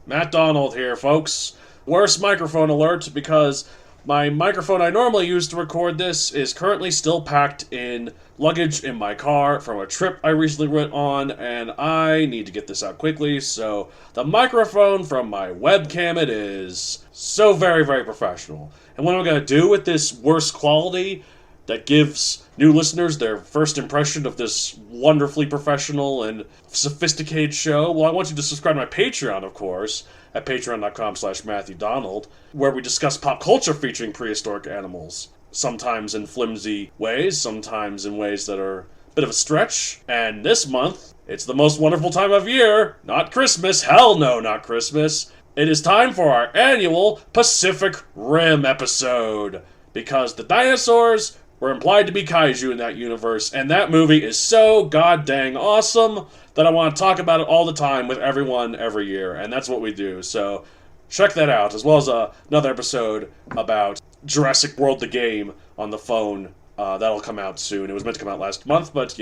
Matt Donald here, folks. Worst microphone alert because my microphone I normally use to record this is currently still packed in luggage in my car from a trip I recently went on, and I need to get this out quickly. So, the microphone from my webcam, it is so very, very professional. And what I'm going to do with this worst quality that gives new listeners their first impression of this wonderfully professional and sophisticated show, well, I want you to subscribe to my Patreon, of course, at patreon.com/MatthewDonald, where we discuss pop culture featuring prehistoric animals. Sometimes in flimsy ways, sometimes in ways that are a bit of a stretch. And this month, it's the most wonderful time of year. Not Christmas. Hell no, not Christmas. It is time for our annual Pacific Rim episode. Because the dinosaurs were implied to be kaiju in that universe, and that movie is so goddamn awesome that I want to talk about it all the time with everyone every year, and that's what we do. So check that out, as well as another episode about Jurassic World the game on the phone. That'll come out soon. It was meant to come out last month, but,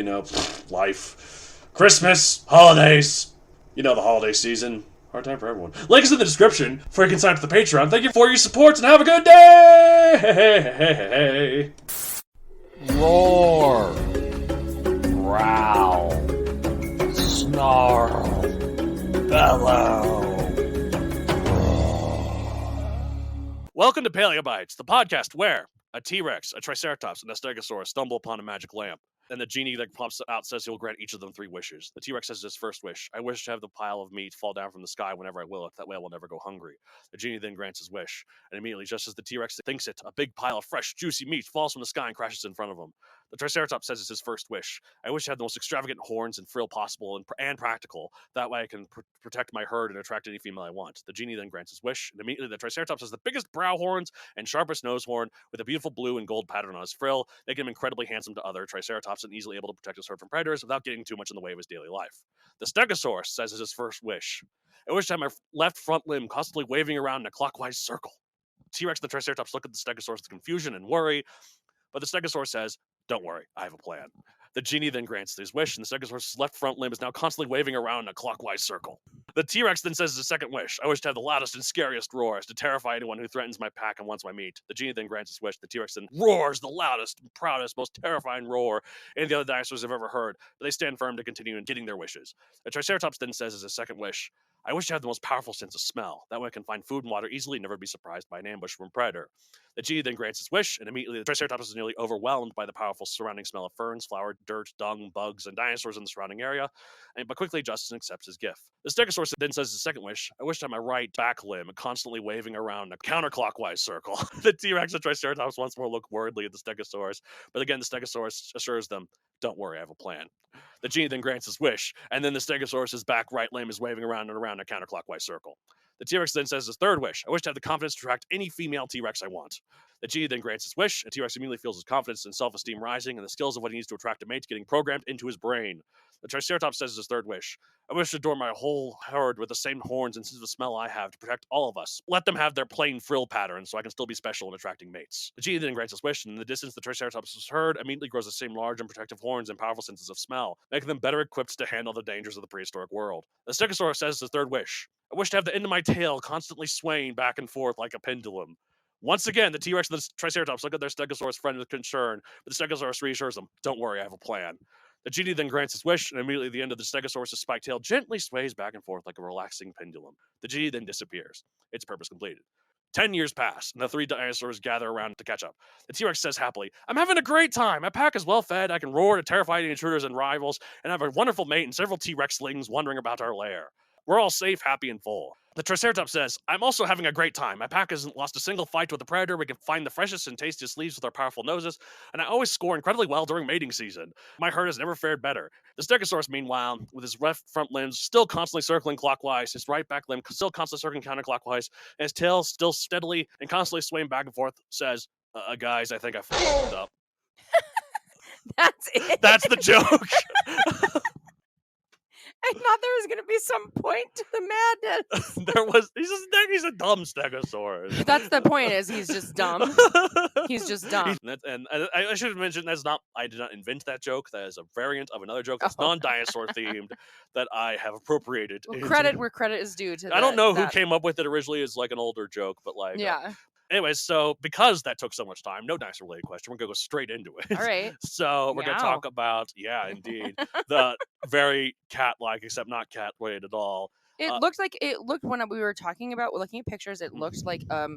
life. Christmas, holidays, the holiday season. Hard time for everyone. Link is in the description for you can sign up to the Patreon. Thank you for your support, and have a good day! Roar, growl, snarl, bellow. Welcome to Paleobites, the podcast where a T-Rex, a Triceratops, and a Stegosaurus stumble upon a magic lamp, and the genie that pops out says he will grant each of them 3 wishes. The T-Rex says his first wish: I wish to have the pile of meat fall down from the sky whenever I will, if that way I will never go hungry. The genie then grants his wish, and immediately, just as the T-Rex thinks it, a big pile of fresh, juicy meat falls from the sky and crashes in front of him. The Triceratops says it's his first wish: I wish to have the most extravagant horns and frill possible and practical. That way I can protect my herd and attract any female I want. The genie then grants his wish, and immediately the Triceratops has the biggest brow horns and sharpest nose horn with a beautiful blue and gold pattern on his frill, making him incredibly handsome to other Triceratops and easily able to protect his herd from predators without getting too much in the way of his daily life. The Stegosaurus says it's his first wish: I wish to have my left front limb constantly waving around in a clockwise circle. T-Rex and the Triceratops look at the Stegosaurus with confusion and worry, but the Stegosaurus says, don't worry, I have a plan. The genie then grants his wish, and the Stegosaurus' left front limb is now constantly waving around in a clockwise circle. The T-Rex then says his second wish: I wish to have the loudest and scariest roars to terrify anyone who threatens my pack and wants my meat. The genie then grants his wish. The T-Rex then roars the loudest, proudest, most terrifying roar any of the other dinosaurs have ever heard, but they stand firm to continue in getting their wishes. The Triceratops then says as his second wish: I wish to have the most powerful sense of smell. That way I can find food and water easily and never be surprised by an ambush from a predator. The genie then grants his wish, and immediately the Triceratops is nearly overwhelmed by the powerful surrounding smell of ferns, flower, dirt, dung, bugs, and dinosaurs in the surrounding area, but quickly adjusts and accepts his gift. The Stegosaurus then says his second wish: I wish to have my right back limb constantly waving around in a counterclockwise circle. The T-Rex and Triceratops once more look worriedly at the Stegosaurus, but again the Stegosaurus assures them, don't worry, I have a plan. The genie then grants his wish, and then the Stegosaurus' back right limb is waving around and around in a counterclockwise circle. The T-Rex then says his third wish: I wish to have the confidence to attract any female T-Rex I want. The genie then grants his wish, and T-Rex immediately feels his confidence and self-esteem rising, and the skills of what he needs to attract a mate getting programmed into his brain. The Triceratops says his third wish: I wish to adorn my whole herd with the same horns and sense of smell I have to protect all of us. Let them have their plain frill patterns so I can still be special in attracting mates. The genie then grants his wish, and in the distance the Triceratops' herd immediately grows the same large and protective horns and powerful senses of smell, making them better equipped to handle the dangers of the prehistoric world. The Stegosaurus says his third wish: I wish to have the end of my tail constantly swaying back and forth like a pendulum. Once again, the T-Rex and the Triceratops look at their Stegosaurus friend with concern, but the Stegosaurus reassures them, don't worry, I have a plan. The genie then grants his wish, and immediately the end of the Stegosaurus' spiked tail gently sways back and forth like a relaxing pendulum. The genie then disappears. Its purpose completed. 10 years pass, and the 3 dinosaurs gather around to catch up. The T-Rex says happily, I'm having a great time. My pack is well fed. I can roar to terrify any intruders and rivals, and I have a wonderful mate and several T-Rex-lings wandering about our lair. We're all safe, happy, and full. The Triceratops says, I'm also having a great time. My pack hasn't lost a single fight with a predator. We can find the freshest and tastiest leaves with our powerful noses, and I always score incredibly well during mating season. My herd has never fared better. The Stegosaurus, meanwhile, with his left front limbs still constantly circling clockwise, his right back limb still constantly circling counterclockwise, and his tail still steadily and constantly swaying back and forth, says, guys, I think I fucked up. That's it. That's the joke. I thought there was going to be some point to the madness. He's a dumb stegosaurus. That's the point. Is he's just dumb. He's just dumb. And I should have mentioned I did not invent that joke. That is a variant of another joke that's non-dinosaur themed that I have appropriated. Well, credit where credit is due. I don't know who came up with it originally as like an older joke, but like yeah. Anyways, so because that took so much time, no dinosaur related question. We're gonna go straight into it. All right. So we're gonna talk about indeed the very cat-like, except not cat-related at all. It looked when we were talking about looking at pictures. It looked like a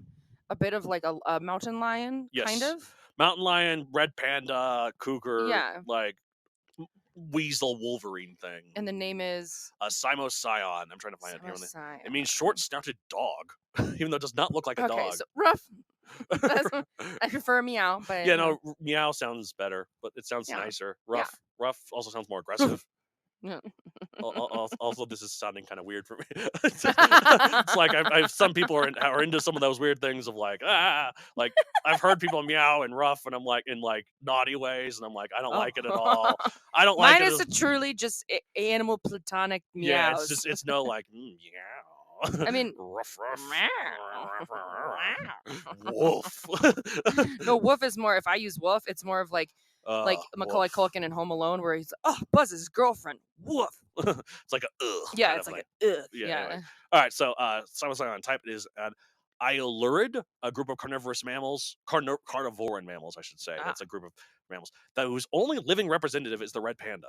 bit of like a mountain lion, kind of. Mountain lion, red panda, cougar, Yeah. like weasel wolverine thing. And the name is Simocyon. I'm trying to find it here. Simocyon. It means short-snouted dog, even though it does not look like a dog. Okay, so rough. I prefer meow, but yeah, no, meow sounds better, but it sounds nicer. Rough also sounds more aggressive. Also, this is sounding kind of weird for me. It's like some people are into some of those weird things of like like I've heard people meow and rough, and I'm like in like naughty ways, and I'm like I don't like it at all. I don't like it. Mine is truly just animal platonic meows. Yeah, it's no like meow. I mean, ruff, meow. Wolf. No, woof is more. If I use woof, it's more of like Macaulay Culkin in Home Alone, where he's Buzz his girlfriend. Woof. It's like a ugh. Yeah, it's like a ugh. Yeah. Yeah. Anyway. All right. So, Simocyon type is an Iolurid, a group of carnivorous mammals, carnivoran mammals, I should say. That's a group of mammals whose only living representative is the red panda.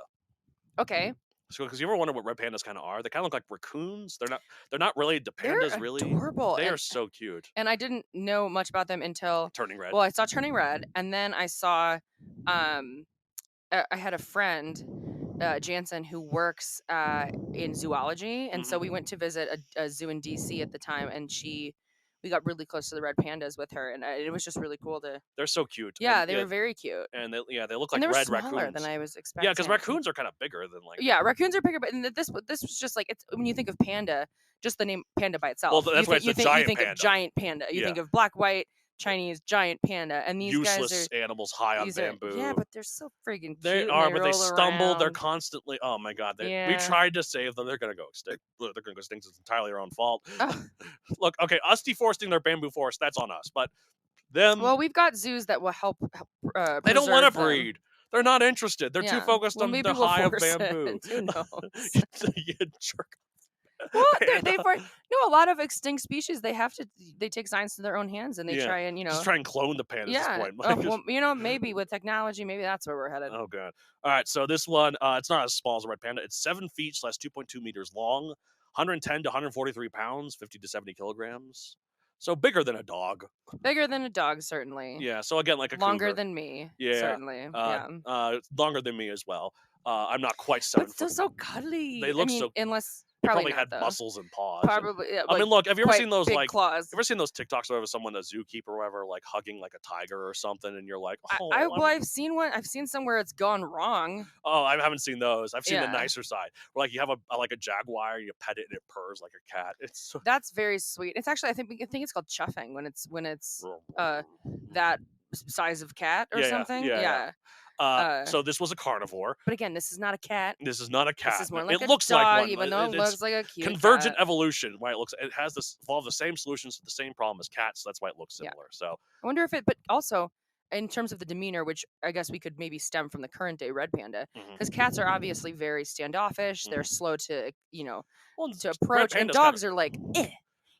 Okay. So, because you ever wonder what red pandas kind of are? They kind of look like raccoons. They're not really the pandas. They're really adorable. They are so cute. And I didn't know much about them until Turning Red. Well, I saw Turning Red, and then I saw, I had a friend, Jansen, who works in zoology, and so we went to visit a zoo in DC at the time, and we got really close to the red pandas with her, and it was just really cool to. They're so cute. Yeah, they were very cute. And they look like and they were red smaller raccoons. than I was expecting. Yeah, because raccoons are kind of bigger than like. Yeah, raccoons are bigger, but this was just like it's when you think of panda, just the name panda by itself. Well, that's why it's a giant you think panda. of giant panda. You think of black, white, Chinese giant panda, and these useless guys are animals high on bamboo. Yeah, but they're so friggin' cute. They are, but they stumble. Around. They're constantly. Oh my god! We tried to save them. They're gonna go extinct. They're gonna go extinct. It's entirely their own fault. Look, okay, us deforesting their bamboo forest, that's on us. But them. Well, we've got zoos that will help. They don't want to breed. They're not interested. They're too focused on the high of bamboo. Who knows? You jerk. Well, a lot of extinct species they take science to their own hands and they try and just try and clone the pandas at this point. Well, maybe with technology, maybe that's where we're headed. Oh god! All right, so this one, it's not as small as a red panda. It's 7 feet / 2.2 meters long, 110 to 143 pounds, 50 to 70 kilograms. So bigger than a dog. Bigger than a dog, certainly. Yeah. So again, like a longer cougar. than me. Yeah. Certainly. Longer than me as well. I'm not quite 7 but still so cuddly. They look so. Unless. Probably not, had though. muscles and paws. Probably. Yeah, I mean, look. Have you ever seen those big claws? Ever seen those TikToks where someone, a zookeeper or whatever, like hugging like a tiger or something, and you're like, oh. I've seen one. I've seen somewhere it's gone wrong. Oh, I haven't seen those. I've seen the nicer side, where like you have a jaguar, you pet it, and it purrs like a cat. That's very sweet. It's actually I think it's called chuffing when it's that size of cat or something. Yeah. So this was a carnivore. But again, this is not a cat. This is not a cat. This is more like it looks dog, like one, even though it looks like a cute convergent cat. evolution. Why it has evolved the same solutions to the same problem as cats. So that's why it looks similar. So I wonder if but also in terms of the demeanor, which I guess we could maybe stem from the current day red panda, because cats are obviously very standoffish. They're slow to to approach, and dogs are like,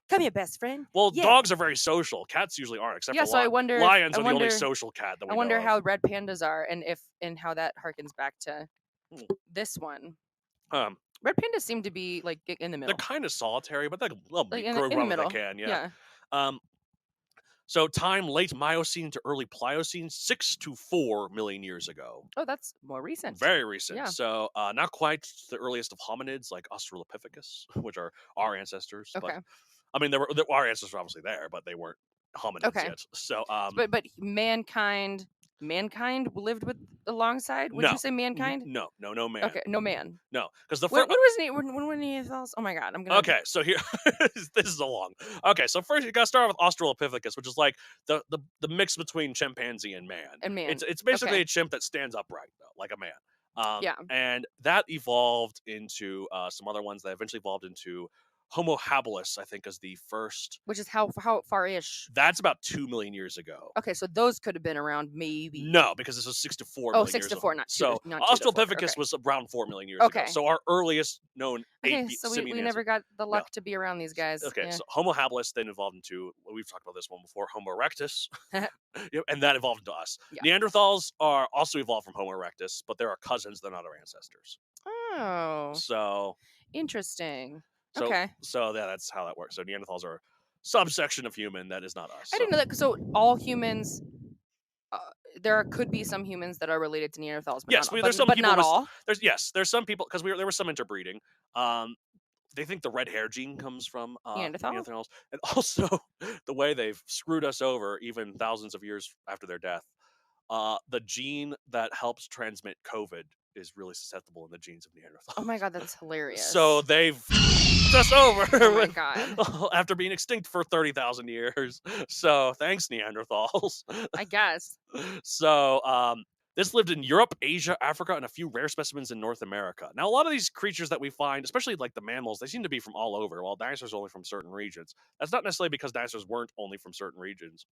come here, best friend. Well, dogs are very social. Cats usually aren't, except for so I wonder. Lions are the only social cat that we know. I wonder of. how red pandas are, and how that harkens back to this one. Red pandas seem to be like in the middle. They're kind of solitary, but they'll like grow in the middle. they can. Yeah. So time late Miocene to early Pliocene, 6 to 4 million years ago. Oh, that's more recent. Very recent. Yeah. So not quite the earliest of hominids like Australopithecus, which are our ancestors. Okay. But, I mean, our ancestors were obviously there, but they weren't hominids yet. So, but mankind lived alongside. Would you say mankind? No man. Okay, no man. No, because the when was Neanderthals? Oh my god, I'm gonna. Okay, so here this is a long. Okay, so first you got to start with Australopithecus, which is like the mix between chimpanzee and man. And man. It's basically a chimp that stands upright though, like a man. Yeah. And that evolved into some other ones that eventually evolved into Homo habilis, I think, is the first. Which is how far-ish? That's about 2 million years ago. Okay, so those could have been around maybe. No, because this was 6 to 4 Oh, million 6 years to ago. 4, not 2 So to not 2 to 4. Australopithecus Okay. was around 4 million years ago. Okay. So our earliest known Okay, so simian we never got the luck to be around these guys. Okay, Yeah. so Homo habilis then evolved into, well, we've talked about this one before, Homo erectus. Yep, and that evolved into us. Yeah. Neanderthals are also evolved from Homo erectus, but they're our cousins, they're not our ancestors. Oh, So interesting. so Okay. so yeah, that's how that works. So Neanderthals are a subsection of human that is not us. I didn't know that. So all humans, uh, there could be some humans that are related to Neanderthals, but Yes, not, there's some but people not with, all. there's some people, because there was some interbreeding. They think the red hair gene comes from Neanderthal? Neanderthals, and also the way they've screwed us over, even thousands of years after their death. The gene that helps transmit COVID is really susceptible in the genes of Neanderthals. Oh my god, that's hilarious. So they've fucked us over Oh my god. after being extinct for 30,000 years. So thanks, Neanderthals. I guess. So this lived in Europe, Asia, Africa, and a few rare specimens in North America. Now, a lot of these creatures that we find, especially like the mammals, they seem to be from all over, while dinosaurs are only from certain regions. That's not necessarily because dinosaurs weren't only from certain regions.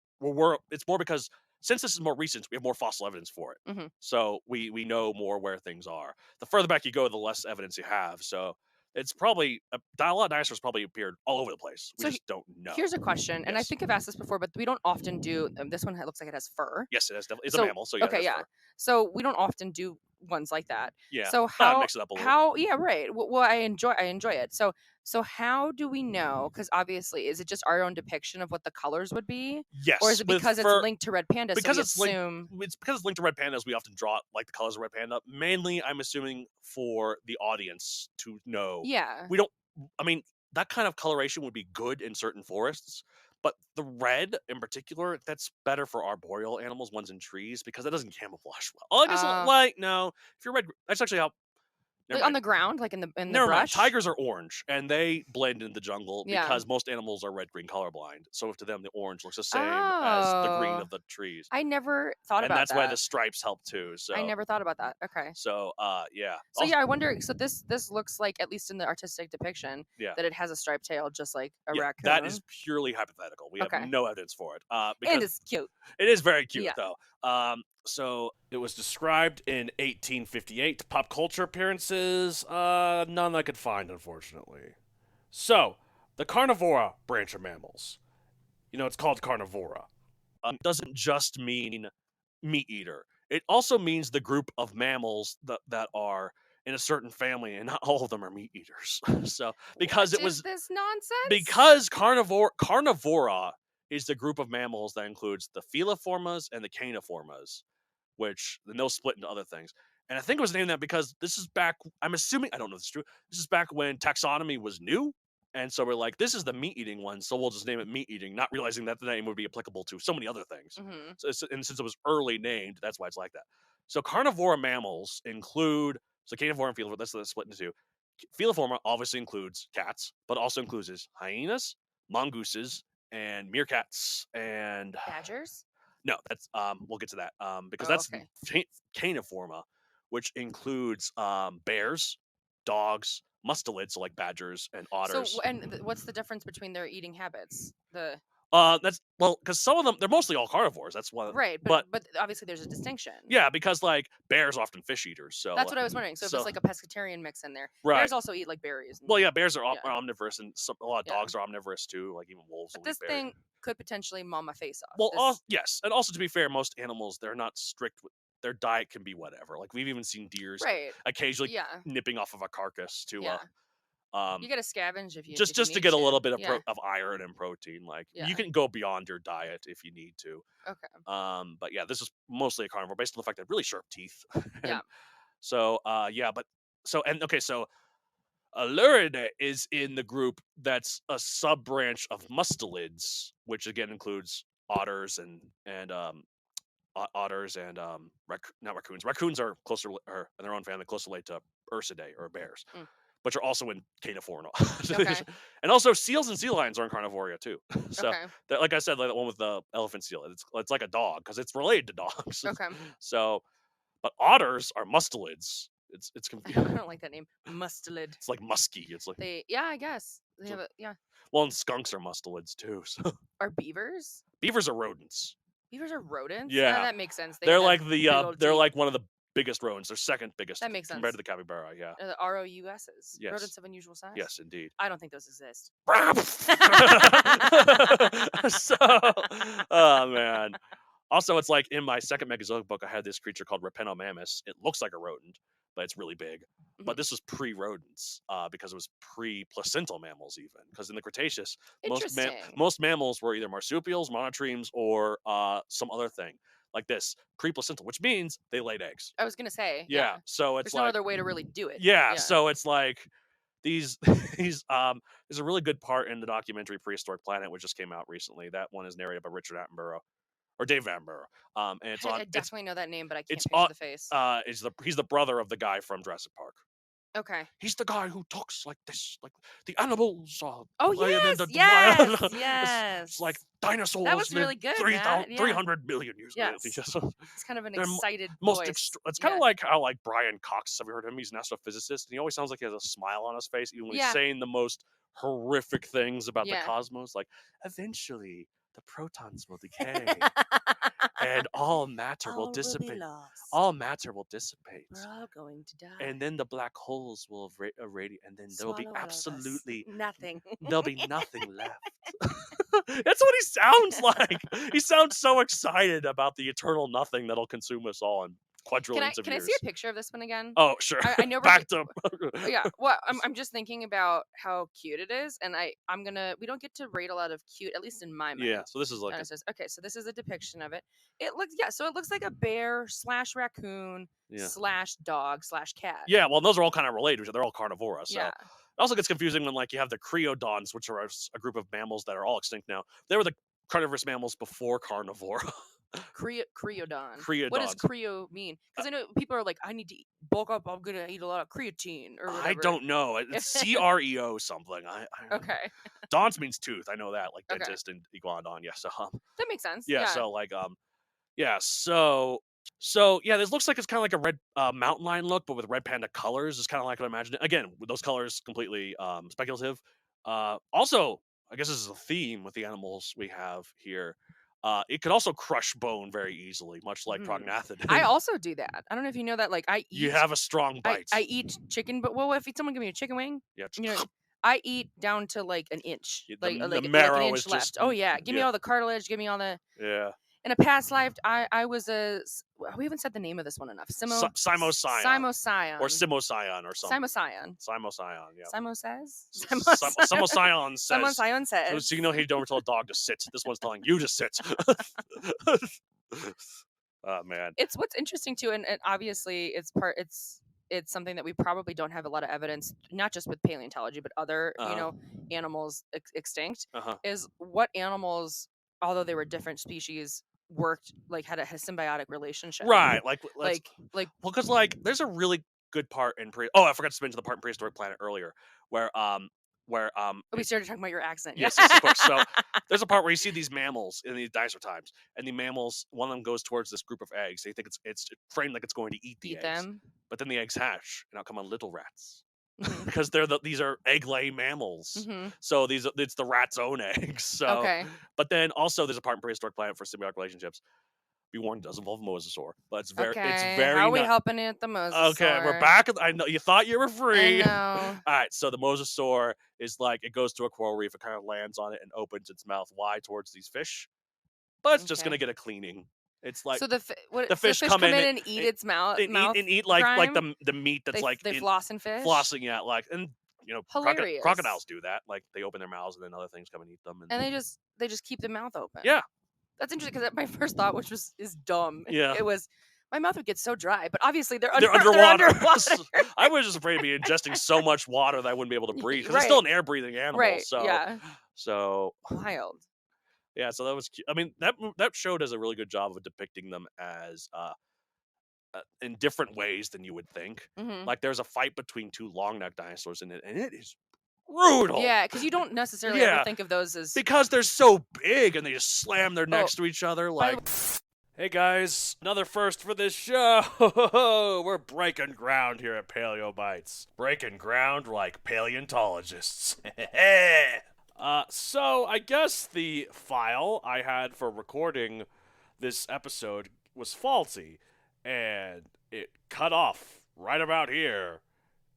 It's more because since this is more recent, we have more fossil evidence for it. Mhm. So we know more where things are. The further back you go, the less evidence you have. So it's probably a lot of dinosaurs probably appeared all over the place. We So just don't know. Here's a question, and I Yes. think I've asked this before, but we don't often do. This one looks like it has fur. Yes, it is. It's So- a mammal. So yeah, okay, it is yeah. fur. So we don't often do ones like that. Yeah. So Thought I'd how mix it up a little. how yeah, right. Well, I enjoy it. So how do we know? Because obviously, is it just our own depiction of what the colors would be, Yes. or is it with because fur- it's linked to red panda? because so we it's linked- assume. It's because it's linked to red pandas. We often draw like the colors of red panda. Mainly, I'm assuming for the audience to know. Yeah. We don't. I mean, that kind of coloration would be good in certain forests, but the red in particular, that's better for arboreal animals, ones in trees, because it doesn't camouflage well. Oh, I guess Oh. like no. If you're red, that's actually how. Never Like on mind. the ground, like in the Never mind. brush. Tigers are orange, and they blend in the jungle Yeah. because most animals are red-green colorblind. So to them, the orange looks the same as the green Oh. of the trees, I never thought and about that's that. why the stripes help too. So I never thought about that. Okay. So yeah. So yeah, I wonder. So this looks like, at least in the artistic depiction, Yeah. that it has a striped tail, just like a Yeah, raccoon. that is purely hypothetical. We Okay. have no evidence for it. and Because it's cute. it is very cute Yeah. though. So it was described in 1858. Pop culture appearances, none I could find, unfortunately. So the carnivora branch of mammals. It's called carnivora. Doesn't just mean meat eater. It also means the group of mammals that are in a certain family, and not all of them are meat eaters. So because What it was is this nonsense? because carnivora is the group of mammals that includes the feliformes and the caniformes, which then they'll split into other things. And I think it was named that because this is back. I'm assuming, I don't know if it's true. This is back when taxonomy was new, and so we're like, this is the meat eating one, so we'll just name it meat eating, not realizing that the name would be applicable to so many other things. Mhm. And since it was early named, that's why it's like that. So carnivora mammals include canivore and feliform. That's split into two. Feliforma obviously includes cats, but also includes hyenas, mongooses, and meerkats, and Badgers. no, that's we'll get to that because Oh, that's okay. caniforma, which includes bears, dogs, mustelids, so like badgers and otters. So what's the difference between their eating habits? That's because some of them, they're mostly all carnivores. That's why. Right, but obviously there's a distinction. Yeah, because like bears are often fish eaters. So That's what I was wondering. So if it's like a pescatarian mix in there, Right. bears also eat like berries. Well, yeah, bears are Yeah. omnivorous, and a lot of Yeah. dogs are omnivorous too. Like even wolves. But will eat this berries. thing could potentially maul my face off. Well, yes, and also to be fair, most animals, they're not strict with their diet. Can be whatever. Like we've even seen deers right. occasionally Yeah. nipping off of a carcass to Yeah. You gotta scavenge if you just if you to need get a little bit of Yeah. of iron and protein. Like Yeah. you can go beyond your diet if you need to. Okay. But yeah, this is mostly a carnivore based on the fact that really sharp teeth. Yeah. So so Aluridae is in the group that's a sub branch of mustelids, which again includes otters and otters and not raccoons. Raccoons are closer are in their own family, closely related to Ursidae or bears, but you're also in Caniforna. Okay. And also seals and sea lions are in Carnivoria too. So Okay. like I said, like the one with the elephant seal, it's like a dog because it's related to dogs. Okay. So But otters are mustelids. It's I confusing. don't like that name, mustelid. It's like musky. It's like I guess they So- have yeah. well, and skunks are mustelids too. So Are beavers? beavers are rodents. Beavers are rodents. Yeah. That makes sense. They're have like big the old they're teeth. like one of the biggest rodents. They're second biggest That makes compared sense. to the capybara. Yeah. The ROUSs. Yes. Rodents of unusual size. Yes, indeed. I don't think those exist. So, oh man. Also, it's like in my second Megazoic book, I had this creature called Rapenomammus. It looks like a rodent, but it's really big. But this was pre-rodents because it was pre-placental mammals even. Because in the Cretaceous, Interesting. most mammals were either marsupials, monotremes, or some other thing like this pre-placental, which means they laid eggs. I was gonna say. Yeah. So it's There's like no other way to really do it. yeah. So it's like these there's a really good part in the documentary Prehistoric Planet, which just came out recently. That one is narrated by Richard Attenborough or Dave Attenborough. And it's I on it's definitely know that name, but I can't it's picture on- the face. he's the brother of the guy from Jurassic Park. Okay. He's the guy who talks like this, like the animals. Oh and yes, then yes, it's yes. like dinosaurs. That was lived really good, 3,000 Matt, yeah. 300 million years ago. Yes. Yes. It's kind of an They're excited Most voice. it's kind of Yeah. like how like Brian Cox. Have you heard of him? He's an astrophysicist, and he always sounds like he has a smile on his face, even when he's Yeah. saying the most horrific things about Yeah. the cosmos. Like eventually the protons will decay and all matter will dissipate. All matter will dissipate. We're all going to die. And then the black holes will irradiate, and then there will be Swallow all of us. absolutely nothing. there'll be nothing left. That's what he sounds like. He sounds so excited about the eternal nothing that'll consume us all in quadrillions of Can years. I see a picture of this one again? Oh, sure. I know we're Back to yeah. Well, I'm just thinking about how cute it is, and I'm gonna. We don't get to rate a lot of cute, at least in my mind. yeah. So this is like Dinosaurs. Okay, so this is a depiction of it. It looks So it looks like a bear / raccoon Yeah. / dog / cat. yeah. Well, those are all kind of related. They're all carnivora. So Yeah. it also gets confusing when like you have the creodons, which are a group of mammals that are all extinct now. They were the carnivorous mammals before carnivora. Creodon. Creodons. What does creo mean? Because I know people are like, I need to bulk up. I'm gonna eat a lot of creatine or whatever. I don't know. It's CREO something. I Okay, Dons means tooth. I know that, like Okay. dentist and iguanodon. Yeah. So that makes sense. yeah. So like yeah. So yeah, this looks like it's kind of like a red mountain lion look, but with red panda colors. It's kind of like what I imagined. Again, with those colors, completely speculative. Also, I guess this is a theme with the animals we have here. It could also crush bone very easily, much like prognathodon. I also do that. I don't know if you know that. Like I eat. You have a strong bite. I eat chicken, but well, if someone give me a chicken wing, yeah, you know, I eat down to like an inch, Yeah, like the an marrow inch is left. just- Oh yeah, give me yeah. all the cartilage. Give me all the. yeah. In a past life, I was we haven't said the name of this one enough. Simocyon. Simocyon. Or Simocyon or something. Simocyon. Simocyon, yeah. Simo says. Simocyon says. Simocyon says. So you know he don't tell a dog to sit. This one's telling you to sit. Oh man. It's what's interesting too, and obviously it's something that we probably don't have a lot of evidence, not just with paleontology, but other animals extinct. Is what animals, although they were different species, worked like had a symbiotic relationship. Right, like well, because like there's a really good part in I forgot to mention the part in Prehistoric Planet earlier where we started talking about your accent. yes, of course. So there's a part where you see these mammals in these dinosaur times, and the mammals, one of them goes towards this group of eggs. They think it's framed like it's going to eat the eggs, them. but then the eggs hatch, and out come on little rats. Mhm. Because these are egg-laying mammals, Mhm. so it's the rat's own eggs. So, Okay. but then also there's a part in Prehistoric Planet for symbiotic relationships. Be warned, it does involve a mosasaur, but it's very How are we helping it the mosasaur? Okay, we're back. I know you thought you were free. I know. All right, so the mosasaur is like it goes to a coral reef, it kind of lands on it and opens its mouth wide towards these fish, but it's just Okay. gonna get a cleaning. It's like So the fish fish come in and eat its mouth. and eat like grime? the meat that's they in, floss and fish. flossing, yeah, like and you know Hilarious. crocodiles do that, like they open their mouths and then other things come and eat them, And they just keep the mouth open. yeah. That's interesting because my first thought, which is dumb. Yeah. It was my mouth would get so dry, but obviously they're underwater. underwater. I was just afraid to be ingesting so much water that I wouldn't be able to breathe because it's Right. still an air breathing animal. Right. So Yeah. so Wild. yeah, so that was cute. I mean, that show does a really good job of depicting them as in different ways than you would think. Mhm. Like there's a fight between two long-necked dinosaurs in it, and it is brutal. Yeah, because you don't necessarily Yeah. ever think of those as Because they're so big and they just slam their necks Oh, to each other. by Like, Hey guys, another first for this show. We're breaking ground here at Paleobites. Breaking ground like paleontologists. So I guess the file I had for recording this episode was faulty, and it cut off right about here.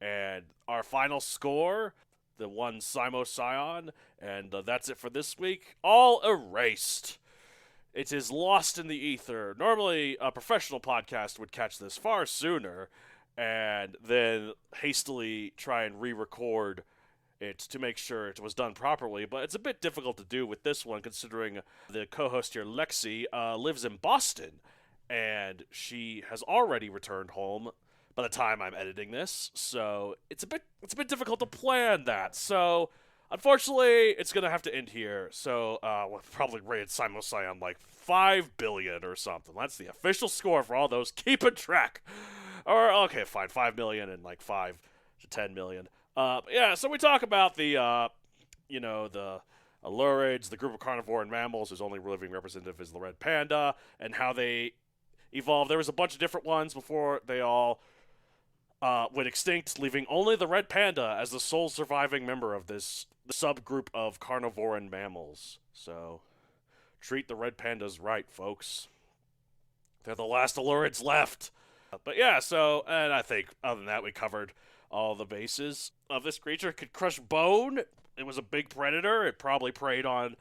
And our final score, the one Simocyon, and that's it for this week, all erased. It is lost in the ether. Normally, a professional podcast would catch this far sooner and then hastily try and re-record it to make sure it was done properly, but it's a bit difficult to do with this one considering the co-host here, Lexi, lives in Boston, and she has already returned home by the time I'm editing this, so it's a bit difficult to plan that. So unfortunately, it's going to have to end here, so we'll probably rate Simocyon like 5 billion or something. That's the official score for all those keeping track. Or, okay, fine, 5 million and like 5 to 10 million. Yeah, so we talk about the Allurids, the group of carnivoran mammals whose only living representative is the red panda, and how they evolved. There was a bunch of different ones before they all went extinct, leaving only the red panda as the sole surviving member of this subgroup of carnivoran mammals. So, treat the red pandas right, folks. They're the last Allurids left. But yeah, so, and I think other than that, we covered all the bases of this creature. It could crush bone. It was a big predator. It probably preyed on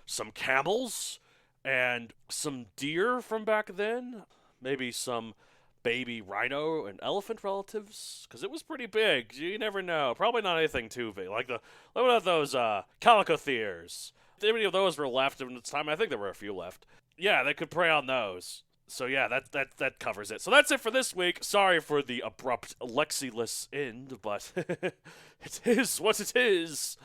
some camels and some deer from back then. Maybe some baby rhino and elephant relatives, because it was pretty big. You never know. Probably not anything too big. Like what about those calicotheres? If any of those were left in its time, I think there were a few left. Yeah, they could prey on those. So yeah, that covers it. So that's it for this week. Sorry for the abrupt Lexi-less end, but it is what it is.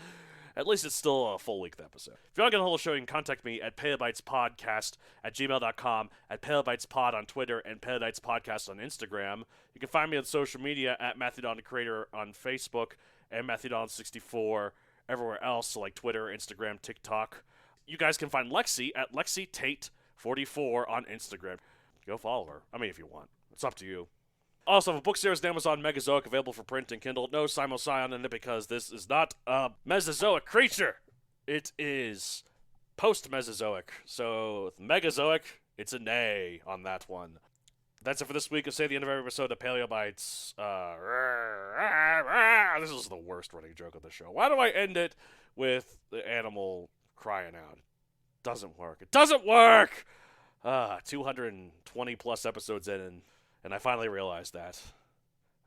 At least it's still a full-length episode. If you want to get a hold of the show, you can contact me at paleobitespodcast@gmail.com, at paleobitespod on Twitter, and paleobitespodcast on Instagram. You can find me on social media at Matthewdon the Creator on Facebook, and Matthewdon64 everywhere else, so like Twitter, Instagram, TikTok. You guys can find Lexi at LexiTate44 on Instagram. Go follow her. I mean, if you want. It's up to you. Also, have a book series on Amazon, Megazoic, available for print and Kindle. No Simocyon in it because this is not a Mesozoic creature. It is post-Mesozoic. So, with Megazoic, it's a nay on that one. That's it for this week. I'll say at the end of every episode of Paleobites. This is the worst running joke of the show. Why do I end it with the animal crying out? Doesn't work. It doesn't work! 220 plus episodes in, and I finally realized that.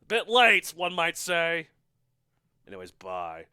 A bit late, one might say. Anyways, bye.